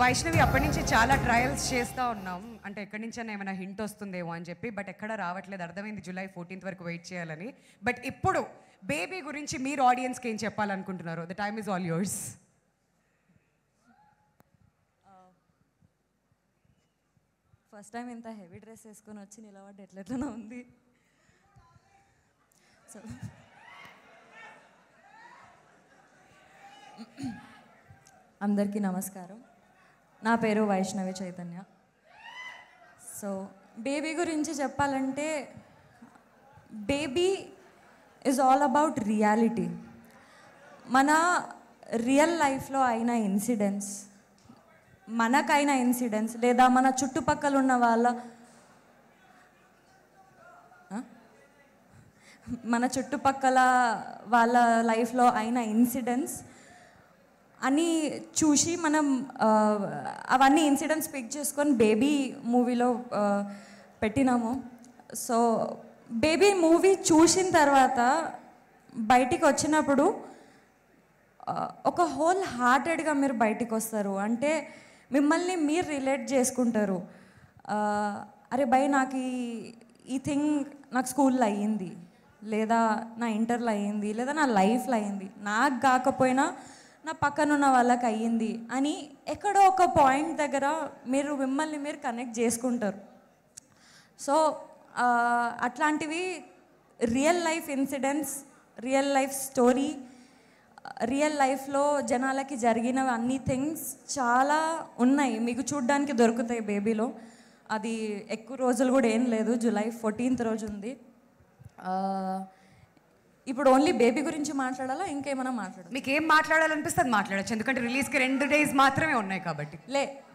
వైష్ణవి అప్పటి నుంచి చాలా ట్రయల్స్ చేస్తూ ఉన్నాం. అంటే ఎక్కడి నుంచైనా ఏమైనా హింట్ వస్తుందేమో అని చెప్పి, బట్ ఎక్కడ రావట్లేదు. అర్థమైంది జూలై 14th వరకు వెయిట్ చేయాలని. బట్ ఇప్పుడు బేబీ గురించి మీరు ఆడియన్స్కి ఏం చెప్పాలనుకుంటున్నారు? The time is all yours. First time ఇంత హెవీ డ్రెస్ వేసుకొని వచ్చి నిలబడి ఎట్లెట్లనో ఉంది. సో అందరికీ నమస్కారం. నా పేరు వైష్ణవి చైతన్య. సో బేబీ గురించి చెప్పాలంటే, baby is all about reality. మన రియల్ లైఫ్లో అయిన ఇన్సిడెంట్స్, మనకైన ఇన్సిడెంట్స్, లేదా మన చుట్టుపక్కల ఉన్న వాళ్ళ లైఫ్లో అయిన ఇన్సిడెంట్స్ అని చూసి మనం అవన్నీ ఇన్సిడెంట్స్ పిక్ చేసుకొని బేబీ మూవీలో పెట్టినాము. సో బేబీ మూవీ చూసిన తర్వాత బయటికి వచ్చినప్పుడు ఒక హోల్ హార్టెడ్గా మీరు బయటికి వస్తారు. అంటే మిమ్మల్ని మీరు రిలేట్ చేసుకుంటారు. అరే భయ్, నాకు ఈ థింగ్ నాకు స్కూల్లో అయ్యింది, లేదా నా ఇంటర్లో అయ్యింది, లేదా నా లైఫ్లో అయ్యింది, నాకు కాకపోయినా నా పక్కనున్న వాళ్ళకి అయ్యింది అని ఎక్కడో ఒక పాయింట్ దగ్గర మీరు మిమ్మల్ని మీరు కనెక్ట్ చేసుకుంటారు. సో అట్లాంటివి real life incidents, real life story, real లైఫ్లో జనాలకి జరిగిన అన్ని థింగ్స్ చాలా ఉన్నాయి, మీకు చూడ్డానికి దొరుకుతాయి బేబీలో. అది ఎక్కువ రోజులు కూడా ఏం లేదు, జూలై 14th రోజు ఉంది. ఇప్పుడు ఓన్లీ బేబీ గురించి మాట్లాడాలా, ఇంకేమైనా మాట్లాడాలి? మీకు ఏం మాట్లాడాలనిపిస్తే అది మాట్లాడచ్చు, ఎందుకంటే రిలీజ్కి 2 days మాత్రమే ఉన్నాయి కాబట్టి.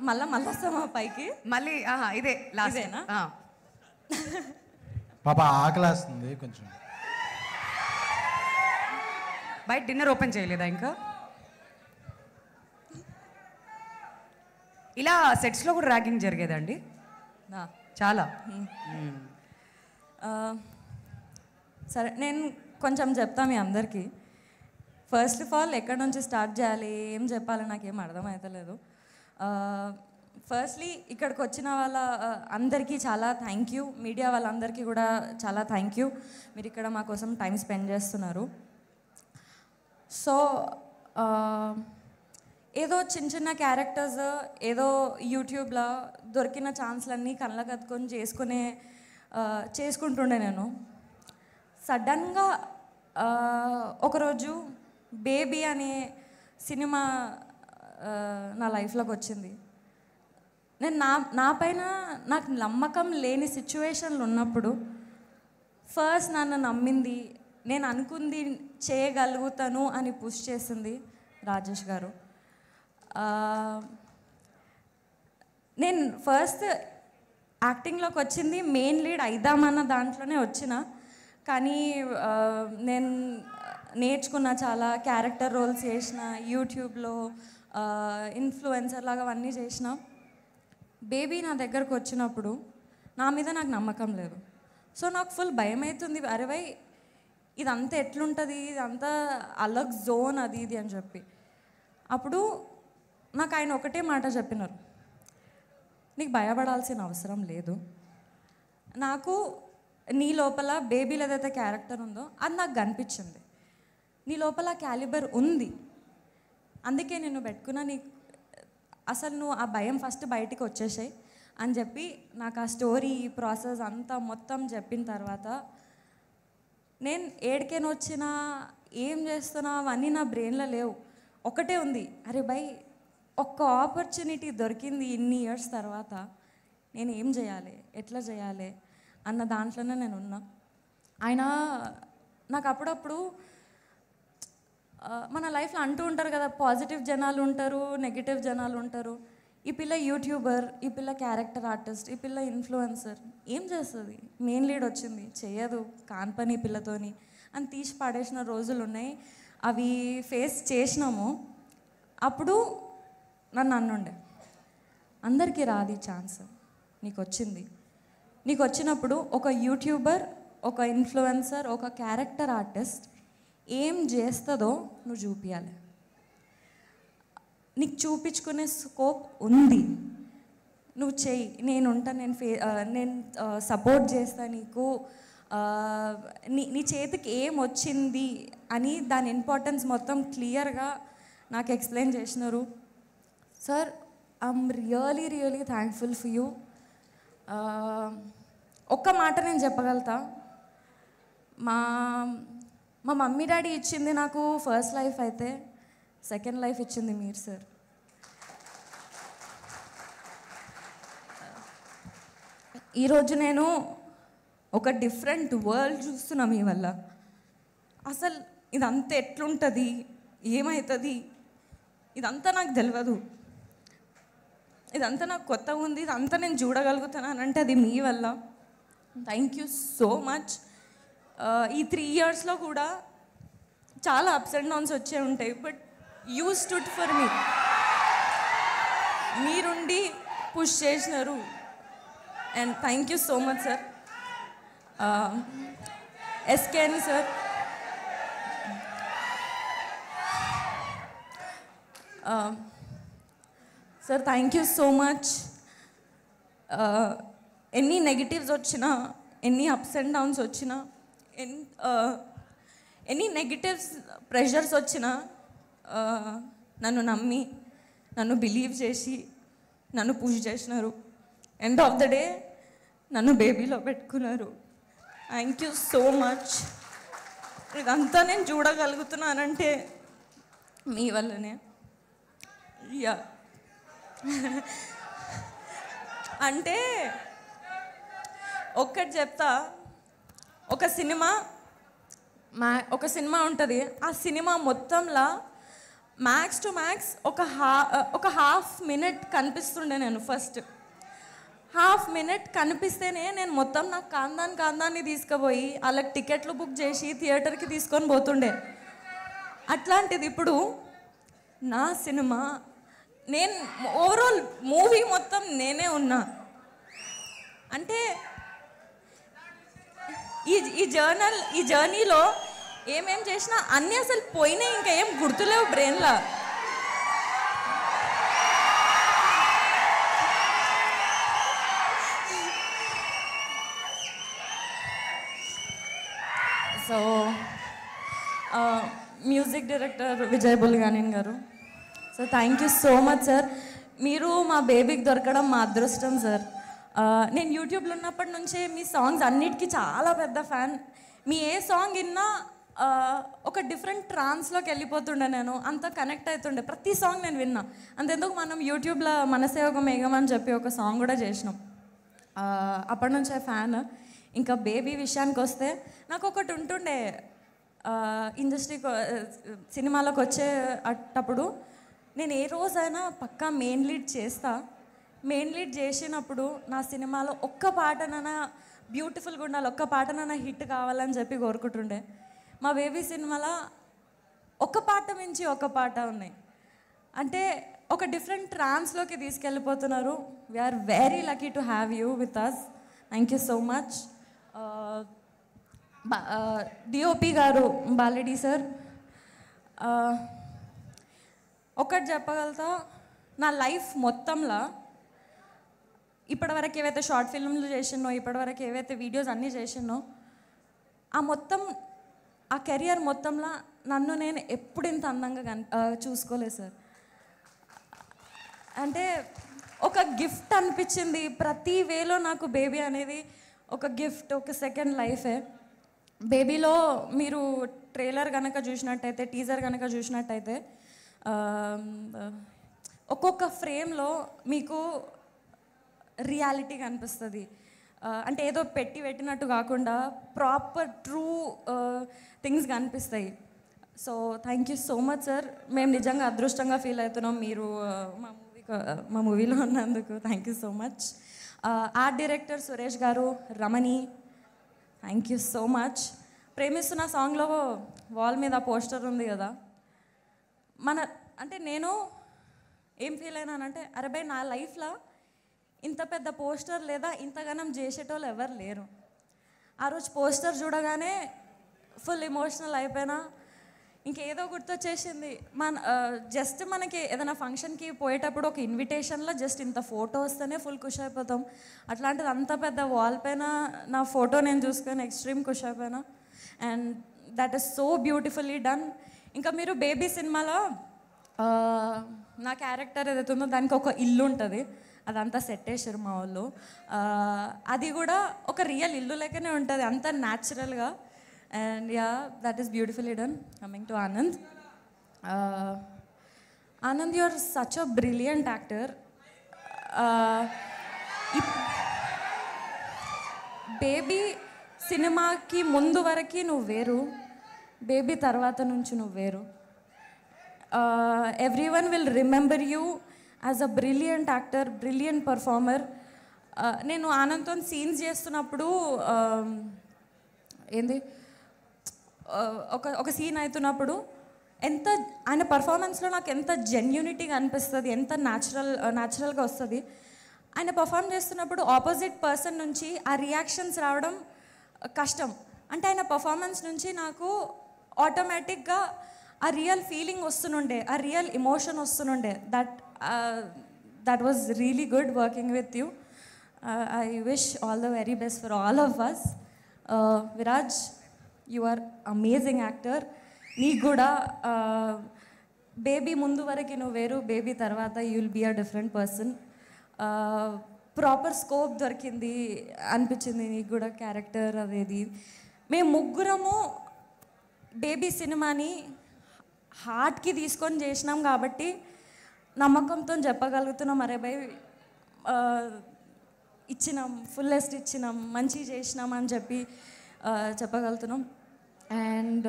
మళ్ళీ వస్తామా పైకి? మళ్ళీ ఇదే లాస్టేనా? పాప ఆకలేస్తుంది కొంచెం. బయట డిన్నర్ ఓపెన్ చేయలేదా ఇంకా? ఇలా సెట్స్లో కూడా ర్యాగింగ్ జరిగేదండి చాలా. సరే, నేను కొంచెం చెప్తా మీ అందరికీ. ఫస్ట్ ఆఫ్ ఆల్ ఎక్కడి నుంచి స్టార్ట్ చేయాలి, ఏం చెప్పాలి నాకేం అర్థమవుతలేదు. ఫస్ట్లీ ఇక్కడికి వచ్చిన వాళ్ళ అందరికీ చాలా థ్యాంక్ యూ. మీడియా వాళ్ళందరికీ కూడా చాలా థ్యాంక్ యూ. మీరు ఇక్కడ మా కోసం టైం స్పెండ్ చేస్తున్నారు. సో ఏదో చిన్న చిన్న క్యారెక్టర్స్, ఏదో యూట్యూబ్లో దొరికిన ఛాన్స్లన్నీ కళ్ళ కత్తుకొని చేసుకుంటుండే నేను. సడన్గా ఒకరోజు బేబీ అనే సినిమా నా లైఫ్లోకి వచ్చింది. నేను నా పైన నాకు నమ్మకం లేని సిచ్యువేషన్లు ఉన్నప్పుడు ఫస్ట్ నన్ను నమ్మింది, నేను అనుకుంది చేయగలుగుతాను అని పుష్ చేసింది రాజేష్ గారు. నేను ఫస్ట్ యాక్టింగ్లోకి వచ్చింది మెయిన్ లీడ్ అయిదామన్న దాంట్లోనే వచ్చిన. కానీ నేను నేర్చుకున్న చాలా క్యారెక్టర్ రోల్స్ చేసిన, యూట్యూబ్లో ఇన్ఫ్లుయెన్సర్ లాగా అవన్నీ చేసిన. బేబీ నా దగ్గరకు వచ్చినప్పుడు నా మీద నాకు నమ్మకం లేదు. సో నాకు ఫుల్ భయం అవుతుంది, అరే భయ్ ఇదంతా ఎట్లుంటుంది, ఇదంతా అలగ్ జోన్ అది ఇది అని చెప్పి. అప్పుడు నాకు ఆయన ఒకటే మాట చెప్పినారు, నీకు భయపడాల్సిన అవసరం లేదు. నాకు నీ లోపల బేబీలో ఏదైతే క్యారెక్టర్ ఉందో అది నాకు కనిపించింది, నీ లోపల క్యాలిబర్ ఉంది, అందుకే నేను పెట్టుకున్నా. అసలు నువ్వు ఆ భయం ఫస్ట్ బయటికి వచ్చేసాయి అని చెప్పి నాకు ఆ స్టోరీ ప్రాసెస్ అంతా మొత్తం చెప్పిన తర్వాత నేను ఏడికైనా వచ్చినా ఏం చేస్తున్నా అవన్నీ నా బ్రెయిన్లో లేవు. ఒకటే ఉంది, అరే భయ్ ఒక్క ఆపర్చునిటీ దొరికింది ఇన్ని ఇయర్స్ తర్వాత, నేను ఏం చేయాలి, ఎట్లా చేయాలి అన్న దాంట్లోనే నేను ఉన్నా. ఆయన నాకు అప్పుడప్పుడు మన లైఫ్లో అంటూ ఉంటారు కదా, పాజిటివ్ జనాలు ఉంటారు, నెగిటివ్ జనాలు ఉంటారు. ఈ పిల్ల యూట్యూబర్, ఈ పిల్ల క్యారెక్టర్ ఆర్టిస్ట్, ఈ పిల్ల ఇన్ఫ్లుయెన్సర్, ఏం చేస్తుంది, మెయిన్ లీడ్ వచ్చింది చేయదు, కాని పని పిల్లతోని అని తీసి పడేసిన రోజులు ఉన్నాయి. అవి ఫేస్ చేసినాము. అప్పుడు నన్ను అన్నుండే, అందరికీ రాదు ఈ ఛాన్స్, నీకు వచ్చింది. నీకు వచ్చినప్పుడు ఒక యూట్యూబర్, ఒక ఇన్ఫ్లుయెన్సర్, ఒక క్యారెక్టర్ ఆర్టిస్ట్ ఏం చేస్తుందో నువ్వు చూపించాలి. నీకు చూపించుకునే స్కోప్ ఉంది, నువ్వు చెయ్యి, నేను ఉంటా, నేను సపోర్ట్ చేస్తా నీకు. నీ చేతికి ఏం వచ్చింది అని దాని ఇంపార్టెన్స్ మొత్తం క్లియర్గా నాకు ఎక్స్ప్లెయిన్ చేసినారు. Sir, I'm really really thankful for you. ఒక్క మాట నేను చెప్పగలుగుతా, మా మమ్మీ డాడీ ఇచ్చింది నాకు ఫస్ట్ లైఫ్ అయితే, సెకండ్ లైఫ్ ఇచ్చింది మీరు సార్. ఈరోజు నేను ఒక డిఫరెంట్ వరల్డ్ చూస్తున్నా మీ వల్ల. అసలు ఇదంతా ఎట్లుంటుంది, ఏమవుతుంది, ఇదంతా నాకు తెలియదు. ఇదంతా నాకు కొత్తగా ఉంది, ఇదంతా నేను చూడగలుగుతున్నానంటే అది మీ వల్ల. Thank you so much. ఈ 3 yearsలో కూడా చాలా అప్స్ అండ్ డౌన్స్ వచ్చే ఉంటాయి, but you stood for me. మీరుండి పుష్ చేసినారు, and thank you so much sir. SKN sir, sir thank you so much. ఎన్ని నెగిటివ్స్ వచ్చినా, ఎన్ని అప్స్ అండ్ డౌన్స్ వచ్చినా, ఎన్ని నెగిటివ్స్ ప్రెషర్స్ వచ్చినా నన్ను నమ్మి, నన్ను బిలీవ్ చేసి, నన్ను పుష్ చేసినారు. ఎండ్ ఆఫ్ ద డే నన్ను బేబీలో పెట్టుకున్నారు. Thank you so much. ఇదంతా నేను చూడగలుగుతున్నానంటే మీ వల్లనే. యా అంటే ఒక్కటి చెప్తా, ఒక సినిమా ఉంటుంది, ఆ సినిమా మొత్తంలో మ్యాక్స్ టు మ్యాక్స్ ఒక హాఫ్ మినిట్ కనిపిస్తుండే. నేను ఫస్ట్ హాఫ్ మినిట్ కనిపిస్తేనే నేను మొత్తం నాకు కాందాన్ని తీసుకుపోయి వాళ్ళకి టికెట్లు బుక్ చేసి థియేటర్కి తీసుకొని పోతుండే. అట్లాంటిది ఇప్పుడు నా సినిమా, నేను ఓవరాల్ మూవీ మొత్తం నేనే ఉన్నా అంటే ఈ జర్నీలో ఏమేం చేసినా అన్నీ అసలు పోయినాయి, ఇంకా ఏం గుర్తులేవు బ్రెయిన్లో. So music director Vijay Bulganin గారు, so thank you so much sir. మీరు మా బేబీకి దొరకడం మా అదృష్టం సార్. నేను యూట్యూబ్లో ఉన్నప్పటి నుంచే మీ సాంగ్స్ అన్నిటికీ చాలా పెద్ద ఫ్యాన్. మీ ఏ సాంగ్ విన్నా ఒక డిఫరెంట్ ట్రాన్స్లోకి వెళ్ళిపోతుండే, నేను అంత కనెక్ట్ అవుతుండే. ప్రతి సాంగ్ నేను విన్నా. అంతెందుకు మనం యూట్యూబ్లో మనసే ఒక మేఘం అని చెప్పి ఒక సాంగ్ కూడా చేసినాం. అప్పటి నుంచే ఫ్యాన్. ఇంకా బేబీ విషయానికి వస్తే నాకు ఒకటి ఉంటుండే, ఇండస్ట్రీకి సినిమాలకు వచ్చేటప్పుడు నేను ఏ రోజైనా పక్కా మెయిన్ లీడ్ చేస్తా. మెయిన్ లీడ్ చేసినప్పుడు నా సినిమాలో ఒక్క పాటనైనా బ్యూటిఫుల్గా ఉండాలి, ఒక్క పాటనైనా హిట్ కావాలని చెప్పి కోరుకుంటుండే. మా బేబీ సినిమాలో ఒక పాట మించి ఒక పాట ఉన్నాయి. అంటే ఒక డిఫరెంట్ ట్రాన్స్లోకి తీసుకెళ్ళిపోతున్నారు. We are very lucky to have you with us. Thank you so much. DOP garu బాలెడి సార్, ఒకటి చెప్పగలుగుతా, నా లైఫ్ మొత్తంలో ఇప్పటివరకు ఏవైతే షార్ట్ ఫిల్మ్లు చేసినో, ఇప్పటివరకు ఏవైతే వీడియోస్ అన్నీ చేసినో, ఆ కెరియర్ మొత్తంలో నన్ను నేను ఎప్పుడు ఇంత అందంగా చూసుకోలేదు సార్. అంటే ఒక గిఫ్ట్ అనిపించింది ప్రతి వేలో నాకు. బేబీ అనేది ఒక గిఫ్ట్, ఒక సెకండ్ లైఫే. బేబీలో మీరు ట్రైలర్ కనుక చూసినట్టయితే, టీజర్ కనుక చూసినట్టయితే, ఒక్కొక్క ఫ్రేమ్లో మీకు రియాలిటీ కనిపిస్తుంది. అంటే ఏదో పెట్టినట్టు కాకుండా ప్రాపర్ ట్రూ థింగ్స్ కనిపిస్తాయి. So thank you so much sir. మేము నిజంగా అదృష్టంగా ఫీల్ అవుతున్నాం మీరు మా మూవీలో ఉన్నందుకు. Thank you so much. Art director Suresh గారు, రమణి, థ్యాంక్ యూ సో మచ్. ప్రేమిస్తున్న సాంగ్లో వాల్ మీద పోస్టర్ ఉంది కదా, అంటే నేను ఏం ఫీల్ అయినానంటే, అరే భయ్, నా లైఫ్లో ఇంత పెద్ద పోస్టర్ లేదా ఇంతగానం చేసేటోళ్ళు ఎవరు లేరు. ఆ రోజు పోస్టర్ చూడగానే ఫుల్ ఎమోషనల్ అయిపోయినా. ఇంకేదో గుర్తొచ్చేసింది జస్ట్ మనకి ఏదైనా ఫంక్షన్కి పోయేటప్పుడు ఒక ఇన్విటేషన్లో జస్ట్ ఇంత ఫోటో వస్తేనే ఫుల్ ఖుషి అయిపోతాం. అట్లాంటిది అంత పెద్ద వాల్ పైన నా ఫోటో నేను చూసుకొని ఎక్స్ట్రీమ్ ఖుషి అయిపోయినా. And that is so beautifully done. ఇంకా మీరు బేబీ సినిమాలో నా క్యారెక్టర్ ఏదైతే ఉందో దానికి ఒక ఇల్లు ఉంటుంది, అదంతా సెట్ చేశారు మా వాళ్ళు. అది కూడా ఒక రియల్ ఇల్లు లెక్కనే ఉంటుంది, అంత న్యాచురల్గా. And yeah, that is beautifully done. Coming to Anand. Anand, you are such a brilliant actor. Baby సినిమాకి ముందు వరకు నువ్వు వేరు, బేబీ తర్వాత నుంచి నువ్వు వేరు. Everyone will remember you as a brilliant actor, brilliant performer. నేను ఆనంద్తో సీన్స్ చేస్తున్నప్పుడు ఏంది ఒక సీన్ అవుతున్నప్పుడు ఎంత ఆయన పర్ఫార్మెన్స్లో నాకు ఎంత జెన్యూనిటీగా అనిపిస్తుంది, ఎంత న్యాచురల్గా వస్తుంది. ఆయన పర్ఫామ్ చేస్తున్నప్పుడు ఆపోజిట్ పర్సన్ నుంచి ఆ రియాక్షన్స్ రావడం కష్టం. అంటే ఆయన పర్ఫార్మెన్స్ నుంచి నాకు ఆటోమేటిక్గా ఆ రియల్ ఫీలింగ్ వస్తుండే, ఆ రియల్ ఎమోషన్ వస్తుండే. That was really good working with you. I wish all the very best for all of us. Viraj, you are amazing actor. నీకు కూడా బేబీ ముందు వరకు నువ్వు వేరు, బేబీ తర్వాత you will be a different person. Proper scope దొరికింది అనిపించింది నీకు కూడా క్యారెక్టర్ అదేది. మేము ముగ్గురము బేబీ సినిమాని హార్ట్కి తీసుకొని చేసినాం కాబట్టి నమ్మకంతో చెప్పగలుగుతున్నాం, అరే భయ్ ఇచ్చినాం, ఫుల్లెస్ట్ ఇచ్చినాం, మంచిగా చేసినాం అని చెప్పి చెప్పగలుగుతున్నాం. అండ్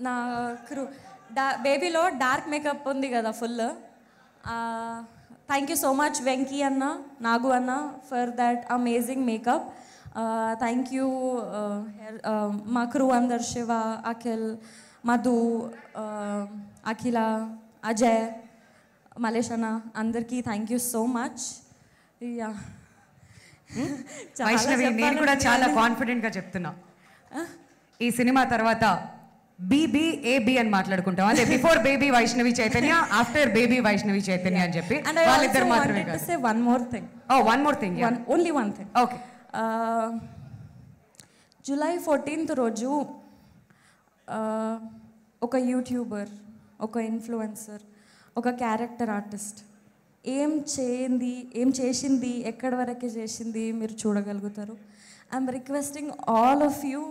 నా బేబీలో డార్క్ మేకప్ ఉంది కదా full. Thank you so much Venky అన్న, నాగు అన్న for that amazing makeup. Thank you మా క్రూ అందరు, శివ, అఖిల్, మధు, అఖిల, అజయ్, మలేష్ అన్న, అందరికీ thank you so much. Vaishnavi, నేను కూడా చాలా కాన్ఫిడెంట్గా చెప్తున్నా, ఈ సినిమా తర్వాత BBAB అని మాట్లాడుకుంటాం. అదే before baby Vaishnavi Chaitanya, after baby Vaishnavi Chaitanya అని చెప్పి వాళ్ళిద్దరు మాత్రమే కాదు. One more thing. One more thing, only one thing. Okay. July 14th రోజు ఒక యూట్యూబర్, ఒక ఇన్ఫ్లుయెన్సర్, ఒక క్యారెక్టర్ ఆర్టిస్ట్ ఏం చేసింది, ఎక్కడి వరకు చేసింది మీరు చూడగలుగుతారు. I'm requesting all of you,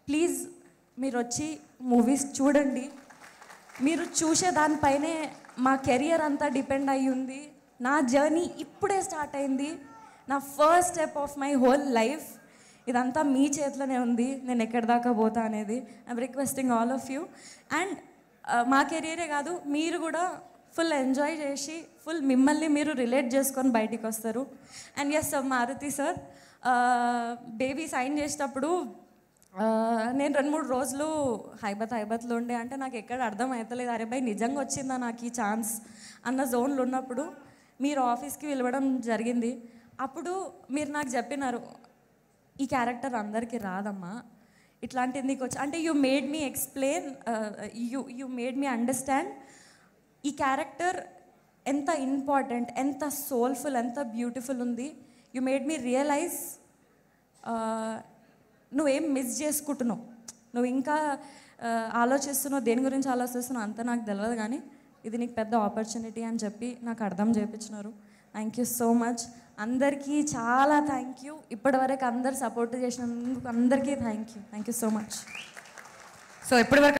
please మీరు వచ్చి మూవీస్ చూడండి. మీరు చూసే దానిపైనే మా కెరియర్ అంతా డిపెండ్ అయ్యి ఉంది. నా జర్నీ ఇప్పుడే స్టార్ట్ అయింది, నా first step of my whole life. ఇదంతా మీ చేతిలోనే ఉంది, నేను ఎక్కడి దాకా పోతా అనేది. I'm requesting all of you. And మా కెరియరే కాదు, మీరు కూడా ఫుల్ ఎంజాయ్ చేసి ఫుల్ మిమ్మల్ని మీరు రిలేట్ చేసుకొని బయటికి వస్తారు. And yes Maruti sir, baby sign చేసేటప్పుడు నేను 2-3 రోజులు హైబత్లో ఉండే. అంటే నాకు ఎక్కడ అర్థం అవుతలేదు, అరే భయ్ నిజంగా వచ్చిందా నాకు ఈ ఛాన్స్ అన్న జోన్లో ఉన్నప్పుడు మీరు ఆఫీస్కి పిలవడం జరిగింది. అప్పుడు మీరు నాకు చెప్పినారు, ఈ క్యారెక్టర్ అందరికీ రాదమ్మా, ఇట్లాంటిది నీకు వచ్చి, అంటే you made me explain, you made me understand ఈ క్యారెక్టర్ ఎంత ఇంపార్టెంట్, ఎంత సోల్ఫుల్, ఎంత బ్యూటిఫుల్ ఉంది. యూ మేడ్ మీ రియలైజ్ నువ్వేం మిస్ చేసుకుంటున్నావు, నువ్వు ఇంకా ఆలోచిస్తున్నావు, దేని గురించి ఆలోచిస్తున్నావు అంత నాకు తెలియదు, కానీ ఇది నీకు పెద్ద ఆపర్చునిటీ అని చెప్పి నాకు అర్థం చేయించినారు. Thank you so much. అందరికీ చాలా థ్యాంక్ యూ. ఇప్పటివరకు అందరు సపోర్ట్ చేసినందుకు అందరికీ thank you so much. So ఇప్పటివరకు